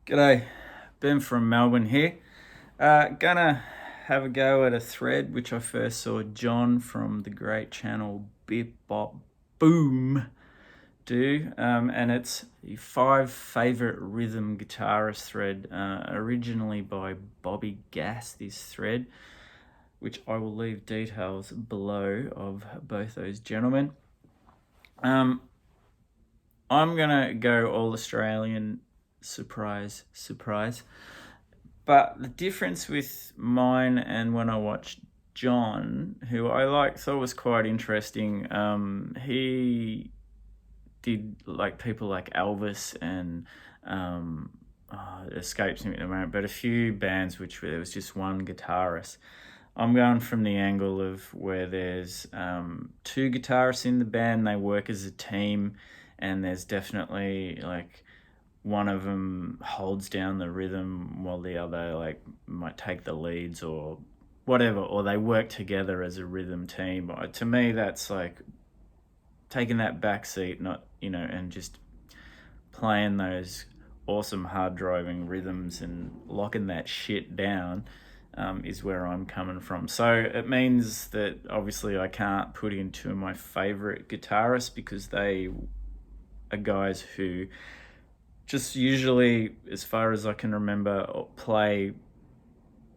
G'day, Ben from Melbourne here. Gonna have a go at a thread which I first saw John from the great channel Bip Bop Boom do, and it's the 5 favourite rhythm guitarist thread, originally by Bobby Gass. This thread, which I will leave details below of both those gentlemen. I'm gonna go all Australian. Surprise, surprise. But the difference with mine and when I watched John, who thought was quite interesting, he did like people like Elvis and it escapes me at the moment, but a few bands which there was just one guitarist. I'm going from the angle of where there's two guitarists in the band, they work as a team, and there's definitely like one of them holds down the rhythm while the other like might take the leads or whatever, or they work together as a rhythm team. To me, that's like taking that back seat, not and just playing those awesome hard driving rhythms and locking that shit down. Is where I'm coming from. So it means that obviously I can't put in two of my favorite guitarists because they are guys who just usually, as far as I can remember, play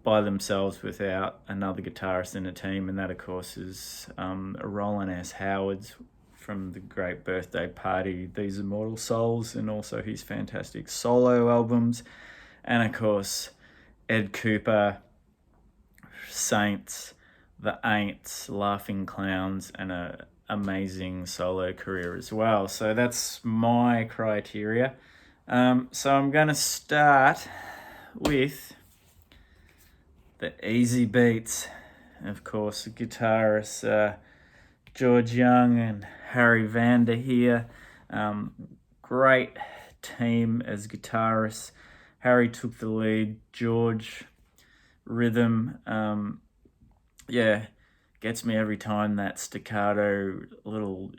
by themselves without another guitarist in a team, and that, of course, is Roland S. Howard's from the great Birthday Party, These Immortal Souls, and also his fantastic solo albums, and, of course, Ed Cooper, Saints, The Aints, Laughing Clowns, and a amazing solo career as well. So that's my criteria. So I'm going to start with the easy beats. Of course, the guitarists George Young and Harry Vander here. Great team as guitarists. Harry took the lead. George, rhythm. Gets me every time, that staccato little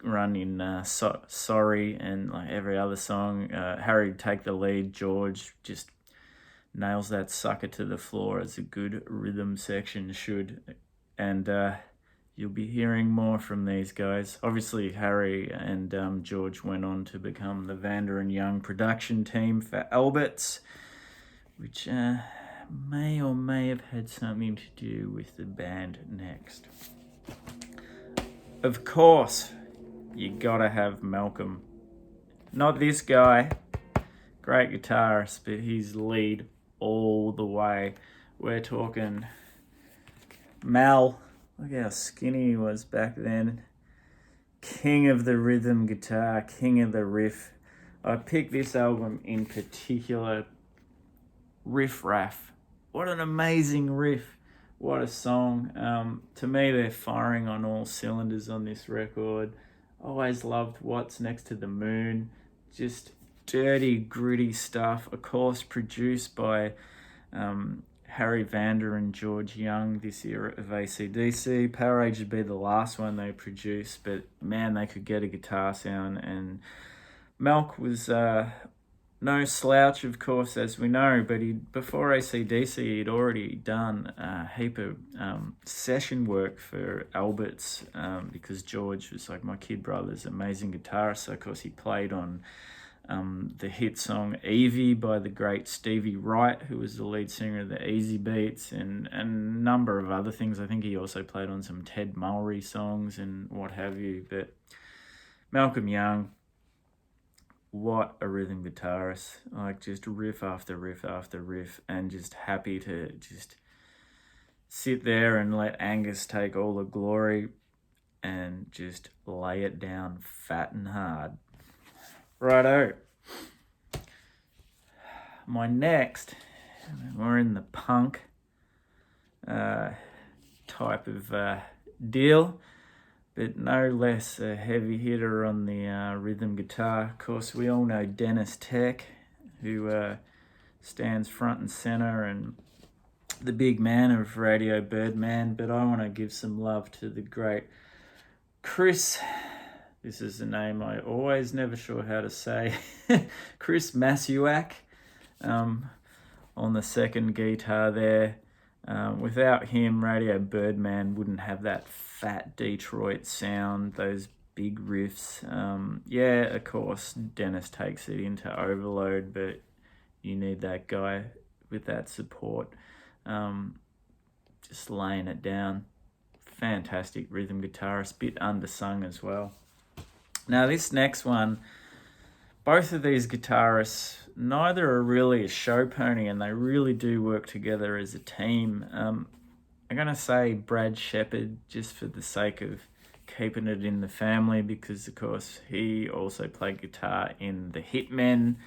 run in Sorry and like every other song. Harry take the lead. George just nails that sucker to the floor as a good rhythm section should. And you'll be hearing more from these guys. Obviously, Harry and George went on to become the Vander and Young production team for Alberts, which may or may have had something to do with the band next. Of course, you gotta have Malcolm. Not this guy, great guitarist, but he's lead all the way. We're talking Mal. Look how skinny he was back then. King of the rhythm guitar, king of the riff. I picked this album in particular. Riff Raff. What an amazing riff. What a song. To me, they're firing on all cylinders on this record. Always loved What's Next to the Moon. Just dirty, gritty stuff. Of course, produced by Harry Vander and George Young, this era of AC/DC. Power Age would be the last one they produced, but man, they could get a guitar sound. And Malk was no slouch, of course, as we know, but before AC/DC, he'd already done a heap of session work for Alberts, because George was like my kid brother's amazing guitarist. So, of course, he played on the hit song Evie by the great Stevie Wright, who was the lead singer of the Easy Beats, and a number of other things. I think he also played on some Ted Mulry songs and what have you. But Malcolm Young, what a rhythm guitarist. Like, just riff after riff after riff, and just happy to just sit there and let Angus take all the glory and just lay it down fat and hard. Righto. My next, we're in the punk type of deal, but no less a heavy hitter on the rhythm guitar. Of course, we all know Dennis Tech, who stands front and center and the big man of Radio Birdman, but I want to give some love to the great Chris, This is a name I always never sure how to say. Chris Masuak on the second guitar there. Without him, Radio Birdman wouldn't have that fat Detroit sound, those big riffs. Yeah, of course, Dennis takes it into overload, but you need that guy with that support. Just laying it down. Fantastic rhythm guitarist, bit undersung as well. Now this next one, both of these guitarists, neither are really a show pony, and they really do work together as a team. I'm going to say Brad Shepard just for the sake of keeping it in the family, because of course he also played guitar in The Hitmen,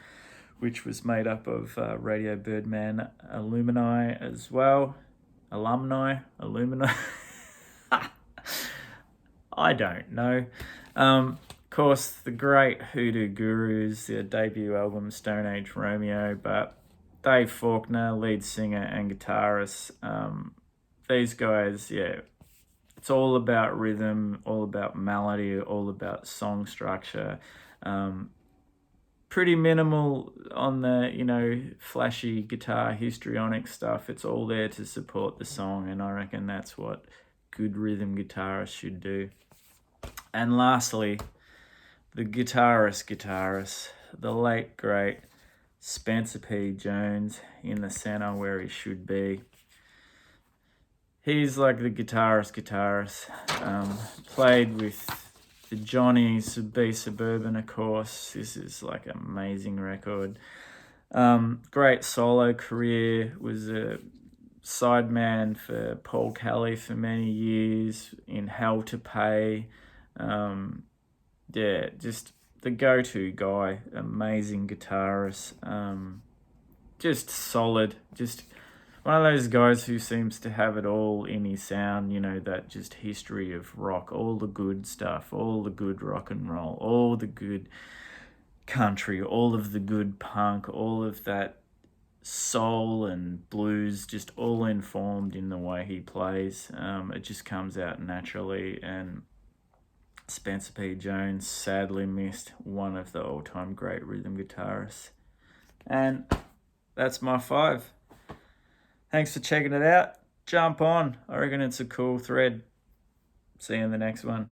which was made up of Radio Birdman alumni as well. Alumni? I don't know. Of course, the great Hoodoo Gurus, their debut album Stone Age Romeo, but Dave Faulkner, lead singer and guitarist. These guys, yeah, it's all about rhythm, all about melody, all about song structure. Pretty minimal on the, flashy guitar histrionic stuff. It's all there to support the song, and I reckon that's what good rhythm guitarists should do. And lastly, the guitarist, the late, great Spencer P. Jones in the center where he should be. He's like the guitarist. Played with the Johnnies, Be Suburban, of course. This is like an amazing record. Great solo career, was a sideman for Paul Kelly for many years in Hell to Pay. Yeah, just the go-to guy, amazing guitarist, just solid, just one of those guys who seems to have it all in his sound, that just history of rock, all the good stuff, all the good rock and roll, all the good country, all of the good punk, all of that soul and blues, just all informed in the way he plays. It just comes out naturally, and Spencer P. Jones, sadly missed, one of the all-time great rhythm guitarists. And that's my 5. Thanks for checking it out. Jump on. I reckon it's a cool thread. See you in the next one.